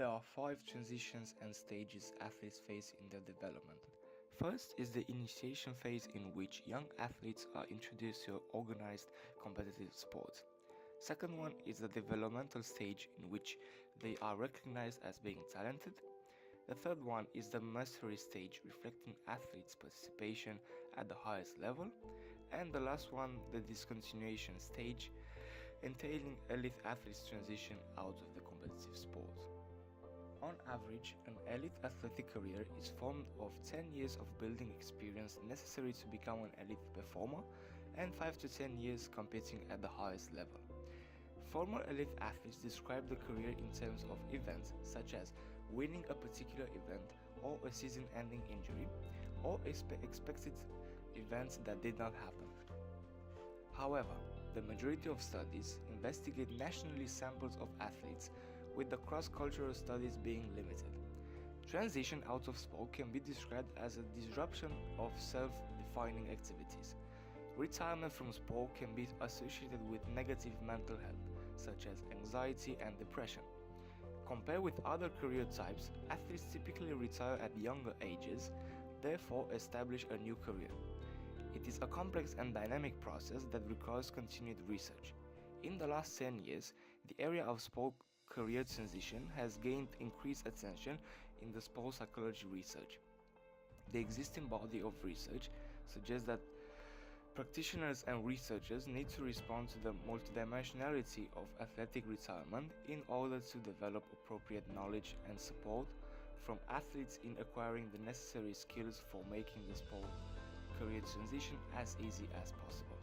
There are 5 transitions and stages athletes face in their development. First is the initiation phase, in which young athletes are introduced to organized competitive sports. Second one is the developmental stage, in which they are recognized as being talented. The third one is the mastery stage, reflecting athletes' participation at the highest level. And the last one, the discontinuation stage, entailing elite athletes' transition out of the competitive sport. On average, an elite athletic career is formed of 10 years of building experience necessary to become an elite performer, and 5 to 10 years competing at the highest level. Former elite athletes describe the career in terms of events, such as winning a particular event or a season-ending injury, or expected events that did not happen. However, the majority of studies investigate nationally samples of athletes, with the cross-cultural studies being limited. Transition out of sport can be described as a disruption of self-defining activities. Retirement from sport can be associated with negative mental health, such as anxiety and depression. Compared with other career types, athletes typically retire at younger ages, therefore establish a new career. It is a complex and dynamic process that requires continued research. In the last 10 years, the area of sport career transition has gained increased attention in the sport psychology research. The existing body of research suggests that practitioners and researchers need to respond to the multidimensionality of athletic retirement in order to develop appropriate knowledge and support from athletes in acquiring the necessary skills for making the sport career transition as easy as possible.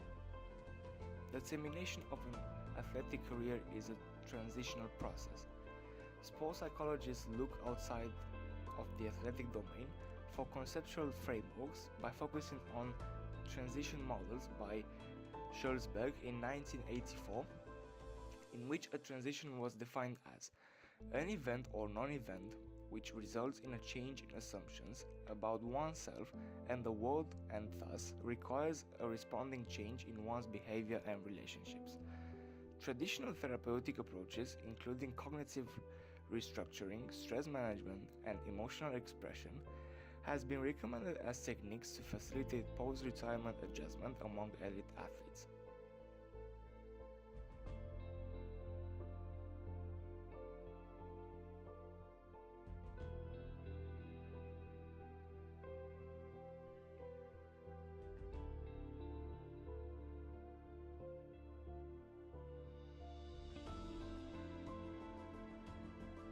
The termination of an athletic career is a transitional process. Sports psychologists look outside of the athletic domain for conceptual frameworks by focusing on transition models by Schulzberg in 1984, in which a transition was defined as an event or non-event which results in a change in assumptions about oneself and the world, and thus requires a responding change in one's behavior and relationships. Traditional therapeutic approaches, including cognitive restructuring, stress management, and emotional expression, has been recommended as techniques to facilitate post-retirement adjustment among elite athletes.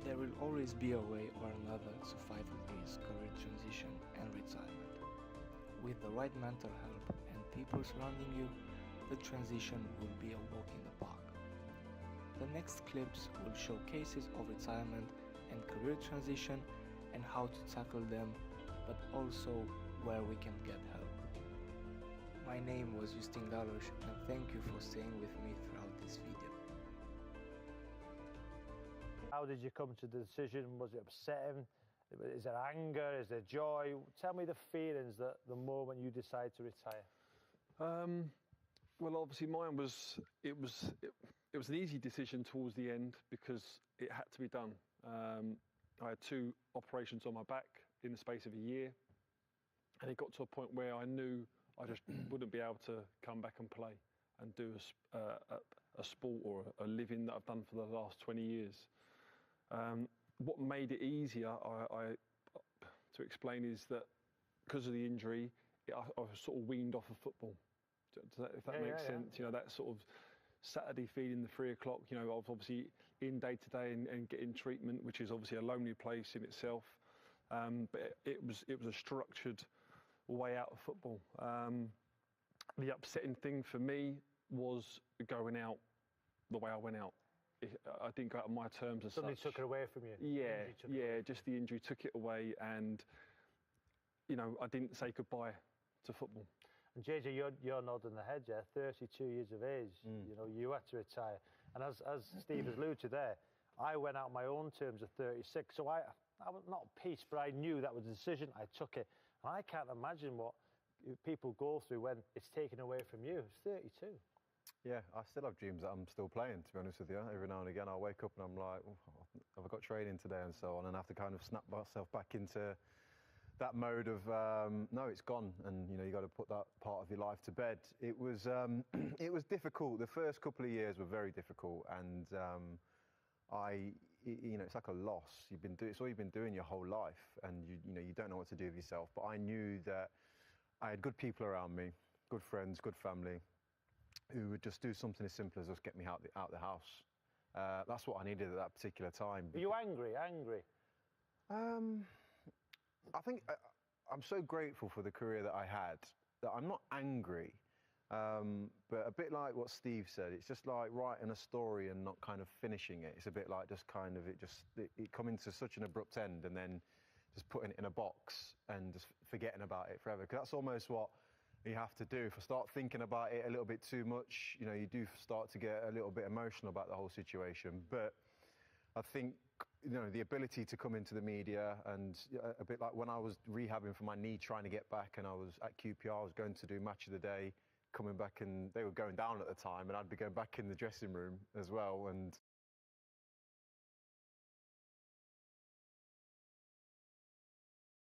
There will always be a way or another to fight with this career transition and retirement. With the right mental help and people surrounding you, the transition will be a walk in the park. The next clips will show cases of retirement and career transition and how to tackle them, but also where we can get help. My name was Justin Galosh, and thank you for staying with me throughout this video. How did you come to the decision? Was it upsetting? Is there anger? Is there joy? Tell me the feelings that the moment you decide to retire. Well, obviously mine was, it was an easy decision towards the end because it had to be done. I had 2 operations on my back in the space of a year, and it got to a point where I knew I just wouldn't be able to come back and play and do a sport or a living that I've done for the last 20 years. What made it easier to explain is that because of the injury, I was sort of weaned off of football. If that makes sense, you know, that sort of Saturday feeding the 3 o'clock, you know, I was obviously in day to day and getting treatment, which is obviously a lonely place in itself. But it was a structured way out of football. The upsetting thing for me was going out the way I went out. I didn't go out on my terms as Somebody such. took it away from you? Yeah, just the injury took it away, and, you know, I didn't say goodbye to football. And JJ, you're nodding the head, yeah, 32 years of age, you know, you had to retire. And as Steve has alluded to there, I went out on my own terms at 36, so I was not at peace, but I knew that was a decision, I took it. And I can't imagine what people go through when it's taken away from you. It's 32. Yeah, I still have dreams that I'm still playing, to be honest with you. Every now and again I wake up and I'm like, oh, have I got training today and so on, and I have to kind of snap myself back into that mode of no, it's gone, and you got to put that part of your life to bed. It was it was difficult. The first couple of years were very difficult, and it's like a loss. It's all you've been doing your whole life, and you don't know what to do with yourself. But I knew that I had good people around me, good friends, good family, who would just do something as simple as just get me out the house. That's what I needed at that particular time. Were you angry? I think I'm so grateful for the career that I had that I'm not angry, but a bit like what Steve said, it's just like writing a story and not kind of finishing it. It's a bit like just kind of it coming to such an abrupt end and then just putting it in a box and just forgetting about it forever. Because that's almost what you have to do. If I start thinking about it a little bit too much, you do start to get a little bit emotional about the whole situation. But I think the ability to come into the media, and a bit like when I was rehabbing for my knee, trying to get back, and I was at QPR, I was going to do Match of the Day, coming back, and they were going down at the time, and I'd be going back in the dressing room as well. And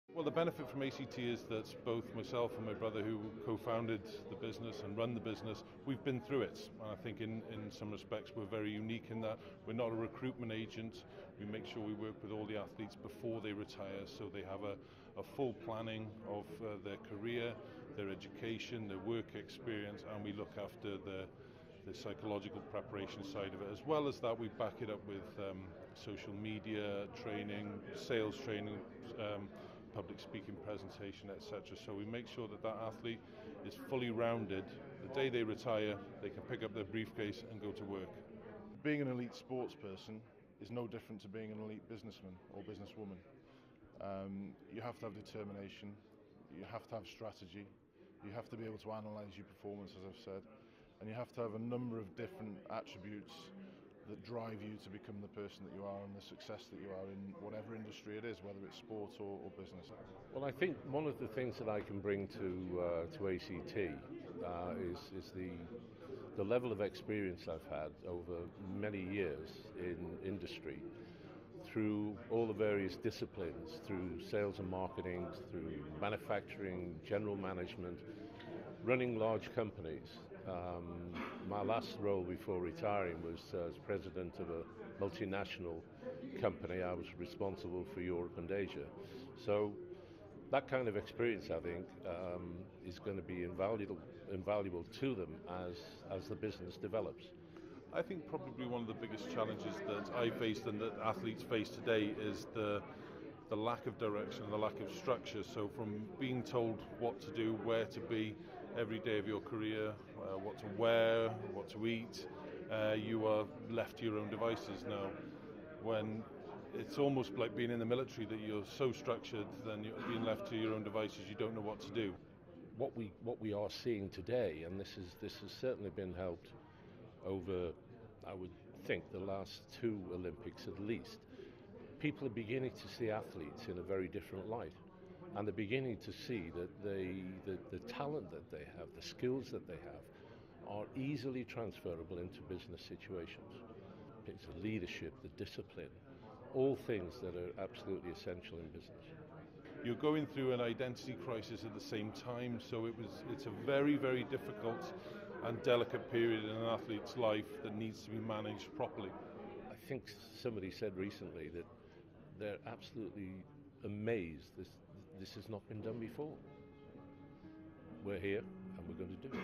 well, the benefit from ACT is that both myself and my brother, who co-founded the business and run the business, we've been through it. And I think in some respects we're very unique in that we're not a recruitment agent. We make sure we work with all the athletes before they retire, so they have a full planning of their career, their education, their work experience, and we look after the psychological preparation side of it. As well as that, we back it up with social media training, sales training, public speaking presentation, etc. So we make sure that athlete is fully rounded. The day they retire, they can pick up their briefcase and go to work. Being an elite sports person is no different to being an elite businessman or businesswoman. You have to have determination, you have to have strategy, you have to be able to analyse your performance, as I've said, and you have to have a number of different attributes that drive you to become the person that you are and the success that you are in whatever industry it is, whether it's sport or business. Well, I think one of the things that I can bring to ACT is the level of experience I've had over many years in industry, through all the various disciplines, through sales and marketing, through manufacturing, general management, running large companies. My last role before retiring was as president of a multinational company. I was responsible for Europe and Asia. So that kind of experience, I think, is going to be invaluable to them as the business develops. I think probably one of the biggest challenges that I faced and that athletes face today is the lack of direction and the lack of structure. So from being told what to do, where to be every day of your career, what to wear, what to eat, you are left to your own devices now. When it's almost like being in the military, that you're so structured, then you're being left to your own devices, you don't know what to do. What we are seeing today, and this has certainly been helped over, I would think, the last 2 Olympics at least. People are beginning to see athletes in a very different light, and they're beginning to see that the talent that they have, the skills that they have, are easily transferable into business situations. It's the leadership, the discipline, all things that are absolutely essential in business. You're going through an identity crisis at the same time, so it's a very, very difficult and delicate period in an athlete's life that needs to be managed properly. I think somebody said recently that they're absolutely amazed this has not been done before. We're here and we're going to do it.